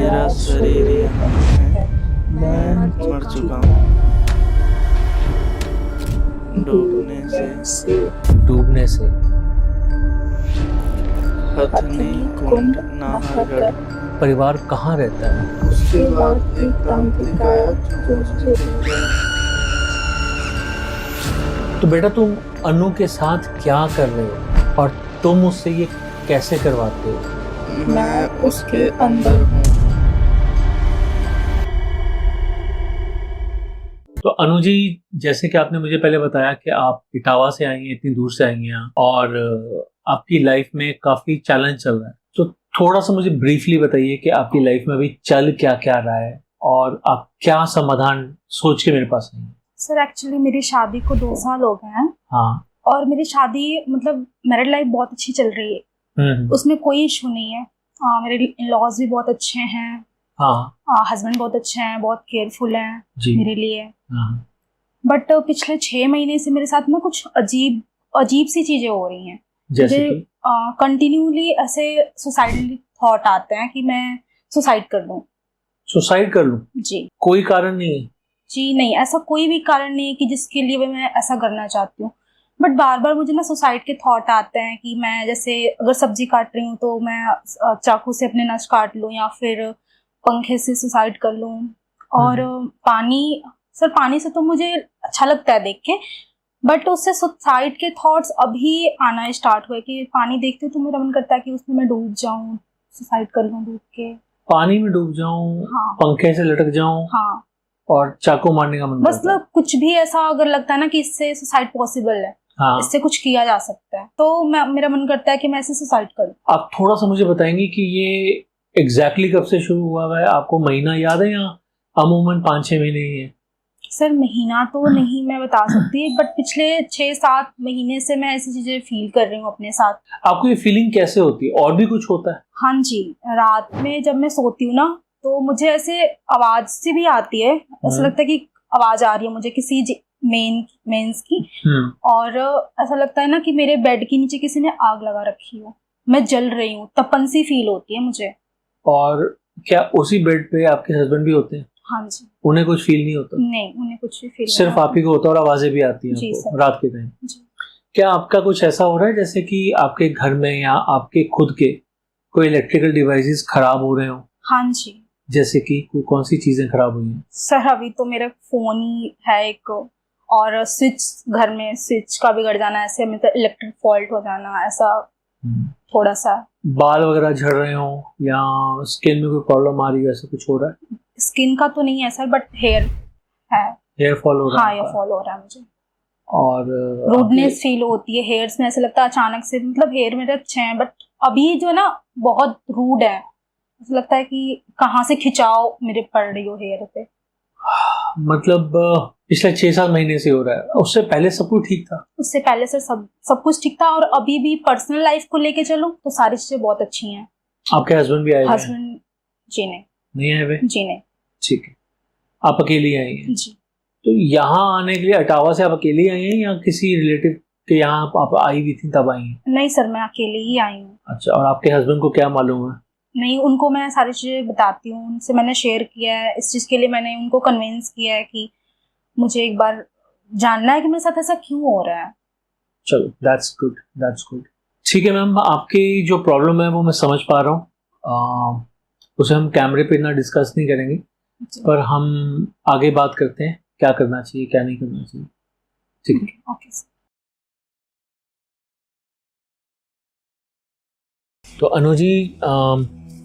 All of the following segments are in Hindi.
मेरा शरीर यहाँ है, मैं मर चुका हूँ डूबने से हथनी कुंड नाहरगढ़। परिवार कहाँ रहता है? उसके बाद एक तांत्रिक आया जो मुझे ले गया। तो बेटा तुम अनु के साथ क्या कर रहे हो और तुम उससे ये कैसे करवाते हो? मैं उसके अंदर हूँ। तो अनु जी, जैसे कि आपने मुझे पहले बताया कि आप इटावा से आई हैं, इतनी दूर से आई हैं और आपकी लाइफ में काफी चैलेंज चल रहा है, तो थोड़ा सा मुझे ब्रीफली बताइए कि आपकी लाइफ में अभी चल क्या क्या रहा है और आप क्या समाधान सोच के मेरे पास आई हैं। सर एक्चुअली मेरी शादी को 2 साल हो गए हैं। हाँ। और मेरी शादी मतलब मैरिड लाइफ बहुत अच्छी चल रही है। उसमें कोई इशू नहीं है। मेरे इन-लॉज भी बहुत अच्छे हैं। हाँ। हस्बैंड बहुत अच्छे हैं, बहुत केयरफुल हैं मेरे लिए। हाँ। बट पिछले 6 महीने से मेरे साथ ना कुछ अजीब सी चीजें हो रही हैं। जैसे मुझे कंटिन्यूली ऐसे सुसाइडल थॉट आते हैं कि मैं सुसाइड कर लूं। सुसाइड कर लूं? जी। कोई कारण नहीं है? जी नहीं, ऐसा कोई भी कारण नहीं है कि जिसके लिए मैं ऐसा करना चाहती हूँ। बट बार बार मुझे ना सुसाइड के थॉट आते हैं कि मैं जैसे अगर सब्जी काट रही हूँ तो मैं चाकू से अपने नस काट लूँ या फिर पंखे से सुसाइड कर लूँ। और पानी से तो मुझे अच्छा लगता है देख के, बट उससे सुसाइड के थॉट्स अभी आना स्टार्ट हुए कि पानी देखती हूँ तो मेरा मन करता है कि उसमें मैं डूब जाऊँ, सुसाइड कर लूँ डूब के। पानी में डूब जाऊं? हाँ। पंखे से लटक जाऊं? हाँ। और चाकू मारने का मन करता है? मतलब कुछ भी ऐसा अगर लगता है ना कि इससे सुसाइड पॉसिबल है। हाँ। इससे कुछ किया जा सकता है, तो मेरा मन करता है कि मैं इसे सुसाइड करूं। आप थोड़ा सा मुझे बताएंगे कि ये एग्जैक्टली कब से शुरू हुआ है? आपको महीना याद है या अमूमन 5-6 महीने ही है? सर महीना तो नहीं मैं बता सकती, बट पिछले 6-7 महीने से मैं ऐसी चीजें फील कर रही हूँ अपने साथ। आपको ये फीलिंग कैसे होती है? और भी कुछ होता है? हाँ जी, रात में जब मैं सोती हूँ ना तो मुझे ऐसे आवाज सी भी आती है। ऐसा लगता है कि आवाज आ रही है मुझे किसी मेंस की। और ऐसा लगता है ना कि मेरे बेड के नीचे किसी ने आग लगा रखी हो, मैं जल रही हूँ, तपन सी फील होती है मुझे। और क्या उसी बेड पे आपके हस्बैंड भी होते हैं? हाँ जी। उन्हें कुछ फील नहीं होता? नहीं, उन्हें कुछ भी फील नहीं सिर्फ आप ही को होता है और आवाजें भी आती हैं रात के टाइम? क्या आपका कुछ ऐसा हो रहा है जैसे कि आपके घर में या आपके खुद के कोई इलेक्ट्रिकल डिवाइसेस खराब हो रहे हो? हाँ जी। जैसे कि कौन सी चीजें खराब हुई हैं? सर अभी तो मेरा फोन ही है एक, और स्विच, घर में स्विच का बिगड़ जाना, ऐसे मतलब इलेक्ट्रिक फॉल्ट हो जाना, ऐसा थोड़ा सा। बाल वगैरह झड़ रहे हो या स्किन में कोई प्रॉब्लम आ रही है, ऐसा कुछ हो रहा है? स्किन का तो नहीं है सर, बट हेयर है। हेयर फॉल हो रहा है? हाँ, हेयर फॉल हो रहा है मुझे। और रूडनेस फील होती है हेयर्स में। ऐसा लगता है अचानक से, मतलब हेयर मेरे अच्छे हैं बट अभी जो है ना बहुत रूड है। ऐसा लगता है कि कहाँ से खिंचाव मेरे पड़ रही हो हेयर पे। मतलब पिछले 6-7 महीने से हो रहा है? उससे पहले सब कुछ ठीक था? उससे पहले सर सब कुछ ठीक था, और अभी भी पर्सनल लाइफ को लेके चलो तो सारी चीजें बहुत अच्छी हैं। आपके हस्बैंड भी आए हैं? हस्बैंड जी नहीं आए हुए? जी नहीं। ठीक है, आप अकेली आई हैं? जी। तो यहाँ आने के लिए इटावा से आप अकेली आई हैं या किसी रिलेटिव के यहाँ आप आई हुई थी तब आई हैं? नहीं सर, मैं अकेले ही आई हूँ। अच्छा, और आपके हस्बैंड को क्या मालूम है? नहीं, उनको मैं सारी चीजें बताती हूँ, उनसे मैंने शेयर किया है। इस चीज के लिए मैंने उनको कन्विंस किया है कि मुझे एक बार जानना है कि मेरे साथ ऐसा क्यों हो रहा है। चलो, दैट्स गुड। ठीक है मैम, आपकी जो प्रॉब्लम है वो मैं समझ पा रहा हूँ। उसे हम कैमरे पे ना डिस्कस नहीं करेंगे, पर हम आगे बात करते हैं क्या करना चाहिए क्या नहीं करना चाहिए। ठीक है? Okay sir. तो अनु जी,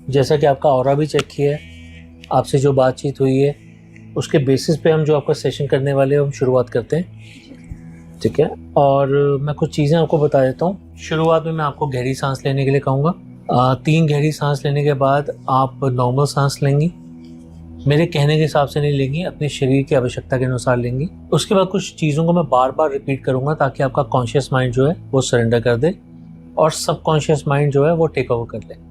जैसा कि आपका ऑरा भी चेक किया है, आपसे जो बातचीत हुई है उसके बेसिस पे हम जो आपका सेशन करने वाले हैं हम शुरुआत करते हैं। ठीक है? और मैं कुछ चीज़ें आपको बता देता हूँ। शुरुआत में मैं आपको गहरी सांस लेने के लिए कहूँगा। 3 गहरी सांस लेने के बाद आप नॉर्मल सांस लेंगी। मेरे कहने के हिसाब से नहीं लेंगी, अपने शरीर की आवश्यकता के अनुसार लेंगी। उसके बाद कुछ चीज़ों को मैं बार बार रिपीट करूँगा ताकि आपका कॉन्शियस माइंड जो है वो सरेंडर कर दे और सबकॉन्शियस माइंड जो है वो टेक ओवर कर ले।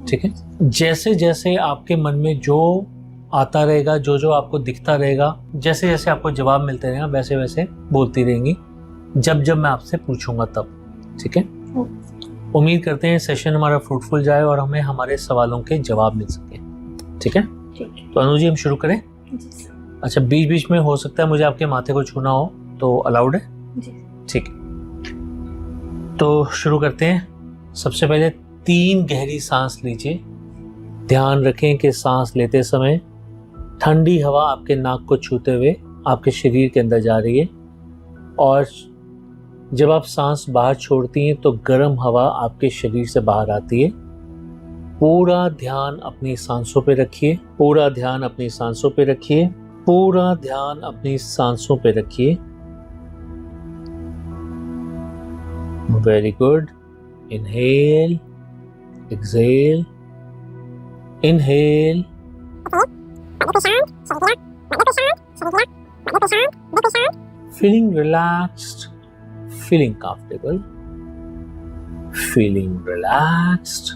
ठीक है? जैसे जैसे आपके मन में जो आता रहेगा, जो जो आपको दिखता रहेगा, जैसे जैसे आपको जवाब मिलते रहेगा, वैसे वैसे बोलती रहेंगी जब जब मैं आपसे पूछूंगा तब। ठीक है? उम्मीद करते हैं सेशन हमारा फ्रूटफुल जाए और हमें हमारे सवालों के जवाब मिल सके। ठीक है, ठीक है तो अनु जी हम शुरू करें। जी सर। अच्छा, बीच बीच में हो सकता है मुझे आपके माथे को छूना हो तो अलाउड है? जी ठीक है, तो शुरू करते हैं। सबसे पहले 3 गहरी सांस लीजिए। ध्यान रखें कि सांस लेते समय ठंडी हवा आपके नाक को छूते हुए आपके शरीर के अंदर जा रही है, और जब आप सांस बाहर छोड़ती हैं तो गर्म हवा आपके शरीर से बाहर आती है। पूरा ध्यान अपनी सांसों पे रखिए, पूरा ध्यान अपनी सांसों पे रखिए, पूरा ध्यान अपनी सांसों पे रखिए। Very good. Inhale, exhale, inhale, feeling relaxed, feeling comfortable, feeling relaxed,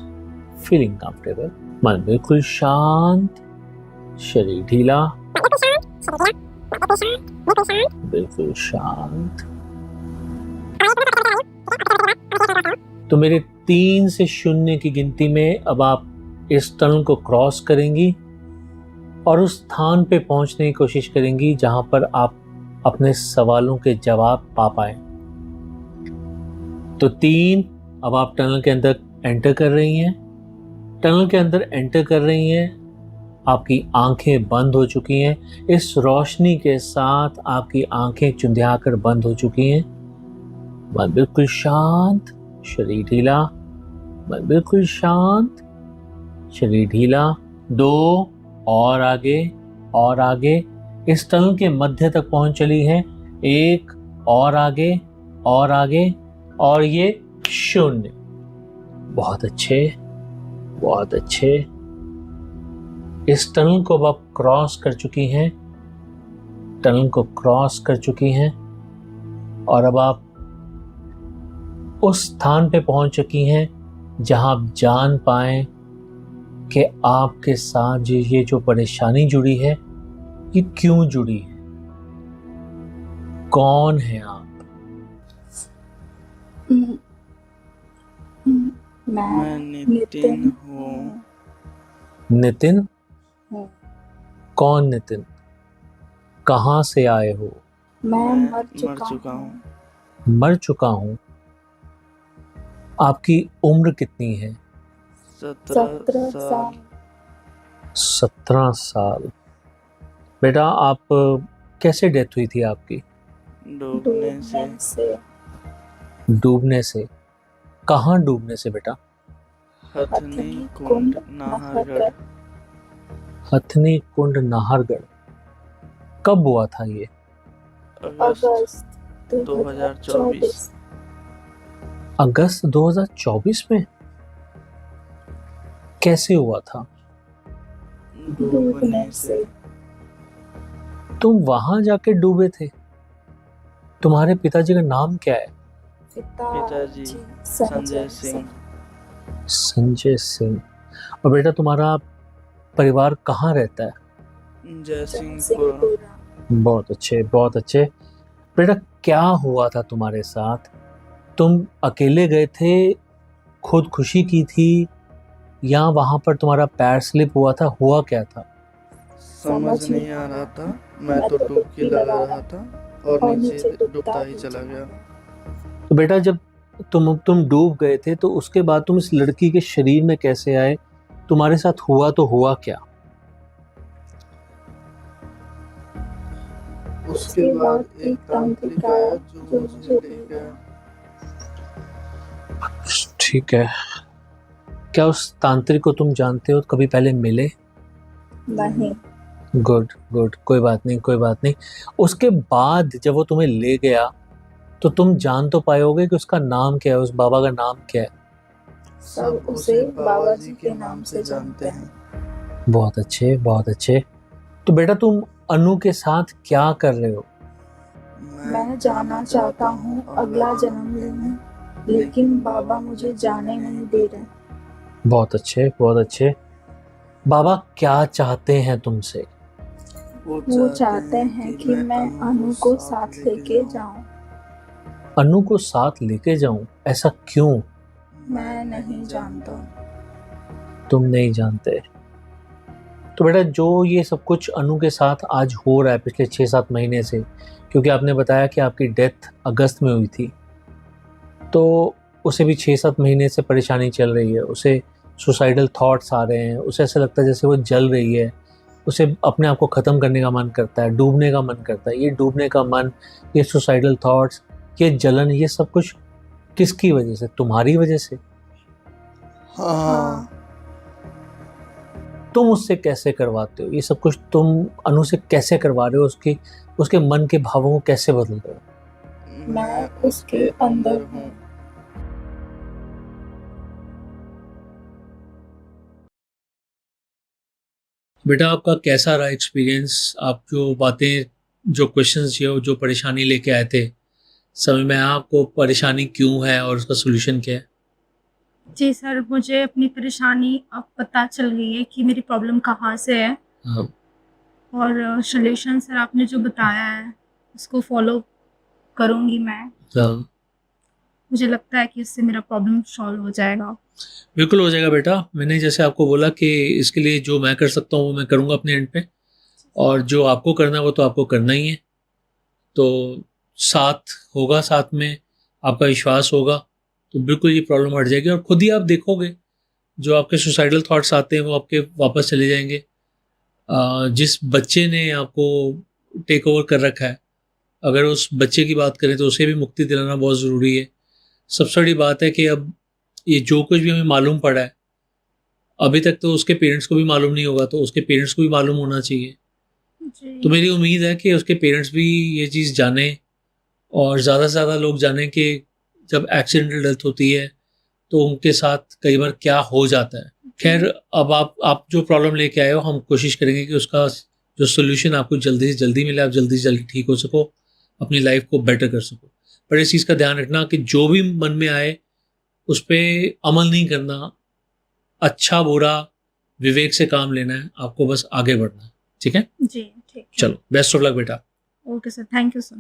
feeling comfortable। मन बिल्कुल शांत, शरीर ढीला, बिल्कुल शांत। तो मेरे 3 से 0 की गिनती में अब आप इस टनल को क्रॉस करेंगी और उस स्थान पे पहुंचने की कोशिश करेंगी जहां पर आप अपने सवालों के जवाब पा पाए। तो 3, अब आप टनल के अंदर एंटर कर रही हैं। टनल के अंदर एंटर कर रही हैं, आपकी आंखें बंद हो चुकी हैं। इस रोशनी के साथ आपकी आंखें चुंधियाकर बंद हो चुकी हैं। मन बिल्कुल शांत, शरीर ढीला, मन बिल्कुल शांत, शरीर ढीला। 2 और आगे, और आगे, इस टनल के मध्य तक पहुंच चली है। 1 और आगे, और आगे, और ये 0। बहुत अच्छे, बहुत अच्छे। इस टनल को अब आप क्रॉस कर चुकी हैं, टनल को क्रॉस कर चुकी हैं, और अब आप उस स्थान पे पहुंच चुकी हैं जहां आप जान पाएं कि आपके साथ ये जो परेशानी जुड़ी है ये क्यों जुड़ी है। कौन है आप? मैं नितिन हूँ। नितिन? हूँ। कौन नितिन? कहाँ से आए हो? मैं मर चुका हूँ। मर चुका हूँ। आपकी उम्र कितनी है? 17 साल। 17 साल। बेटा, आप कैसे डेथ हुई थी आपकी? डूबने से। डूबने से? कहाँ डूबने से बेटा? हथनी कुंड, नाहरगढ़। हथनी कुंड, नाहरगढ़। कब हुआ था ये? अगस्त 2024। अगस्त 2024 में? कैसे हुआ था? डूबने से। तुम वहां जाके डूबे थे? तुम्हारे पिताजी का नाम क्या है? पिताजी संजय सिंह। संजय सिंह। और बेटा, तुम्हारा परिवार कहाँ रहता है? जयसिंहपुरा। बहुत अच्छे, बहुत अच्छे। बेटा, क्या हुआ था तुम्हारे साथ? तुम अकेले गए थे, खुदकुशी की थी, या वहां पर तुम्हारा पैर स्लिप हुआ था? हुआ क्या था? समझ नहीं आ रहा था। मैं तो डुबकी लगा रहा था और नीचे डूबता ही चला गया। तो बेटा, जब तुम डूब गए थे तो उसके बाद तुम इस लड़की के शरीर में कैसे आए? तुम्हारे साथ हुआ तो हुआ क्या? उसके बाद एक तांत्रिक आया जो मुझे ले गया। ठीक है। क्या उस तांत्रिक को तुम जानते हो? कभी पहले मिले? नहीं। गुड गुड, कोई बात नहीं, कोई बात नहीं। उसके बाद जब वो तुम्हें ले गया तो तुम जान तो पाए होगे कि उसका नाम क्या है, उस बाबा का नाम क्या है? सब उसे बाबा जी के नाम से जानते हैं। बहुत अच्छे, बहुत अच्छे। तो बेटा, तुम अनु के साथ क्या कर रहे हो? मैं जाना चाहता हूँ अगला जन्म लेने, लेकिन बाबा मुझे जाने नहीं दे रहे। बहुत अच्छे, बहुत अच्छे। बाबा क्या चाहते हैं तुमसे? वो चाहते हैं कि मैं अनु को साथ लेके जाऊं। अनु को साथ लेके जाऊं? ऐसा क्यों? मैं नहीं जानता। तुम नहीं जानते? तो बेटा जो ये सब कुछ अनु के साथ आज हो रहा है पिछले 6-7 महीने से, क्योंकि आपने बताया कि आपकी डेथ अगस्त में हुई थी, तो उसे भी 6-7 महीने से परेशानी चल रही है, उसे सुसाइडल थॉट्स आ रहे हैं, उसे ऐसा लगता है जैसे वो जल रही है, उसे अपने आप को ख़त्म करने का मन करता है, डूबने का मन करता है। ये डूबने का मन, ये सुसाइडल थॉट्स, ये जलन, ये सब कुछ किसकी वजह से? तुम्हारी वजह से। हाँ, तुम उससे कैसे करवाते हो ये सब कुछ? तुम अनु से कैसे करवा रहे हो? उसके मन के भावों को कैसे बदल रहे हो? मैं उसके अंदर हूँ। बेटा आपका कैसा रहा एक्सपीरियंस? आप जो बातें, जो क्वेश्चंस, जो परेशानी लेके आए थे, समझ में आया आपको परेशानी क्यों है और उसका सोल्यूशन क्या है? जी सर, मुझे अपनी परेशानी अब पता चल गई है कि मेरी प्रॉब्लम कहाँ से है, हाँ, और सोल्यूशन सर आपने जो बताया है उसको फॉलो करूँगी मैं। हाँ, मुझे लगता है कि इससे मेरा प्रॉब्लम सॉल्व हो जाएगा। बिल्कुल हो जाएगा बेटा। मैंने जैसे आपको बोला कि इसके लिए जो मैं कर सकता हूँ वो मैं करूँगा अपने एंड पे, और जो आपको करना है वो तो आपको करना ही है। तो साथ होगा, साथ में आपका विश्वास होगा तो बिल्कुल ये प्रॉब्लम हट जाएगी, और खुद ही आप देखोगे जो आपके सुसाइडल थॉट्स आते हैं वो आपके वापस चले जाएंगे। जिस बच्चे ने आपको टेक ओवर कर रखा है, अगर उस बच्चे की बात करें तो उसे भी मुक्ति दिलाना बहुत ज़रूरी है। सबसे बड़ी बात है कि अब ये जो कुछ भी हमें मालूम पड़ा है, अभी तक तो उसके पेरेंट्स को भी मालूम नहीं होगा, तो उसके पेरेंट्स को भी मालूम होना चाहिए। तो मेरी उम्मीद है कि उसके पेरेंट्स भी ये चीज़ जाने, और ज़्यादा से ज़्यादा लोग जानें कि जब एक्सीडेंटल डेथ होती है तो उनके साथ कई बार क्या हो जाता है। खैर, अब आप जो प्रॉब्लम लेके आए हो, हम कोशिश करेंगे कि उसका जो सोल्यूशन आपको जल्दी से जल्दी मिले, आप जल्दी से जल्दी ठीक हो सको, अपनी लाइफ को बेटर कर सको। पर इस चीज़ का ध्यान रखना कि जो भी मन में आए उस पर अमल नहीं करना, अच्छा बुरा विवेक से काम लेना है, आपको बस आगे बढ़ना है। ठीक है? जी ठीक है। चलो, बेस्ट ऑफ लक बेटा। Okay sir, thank you sir.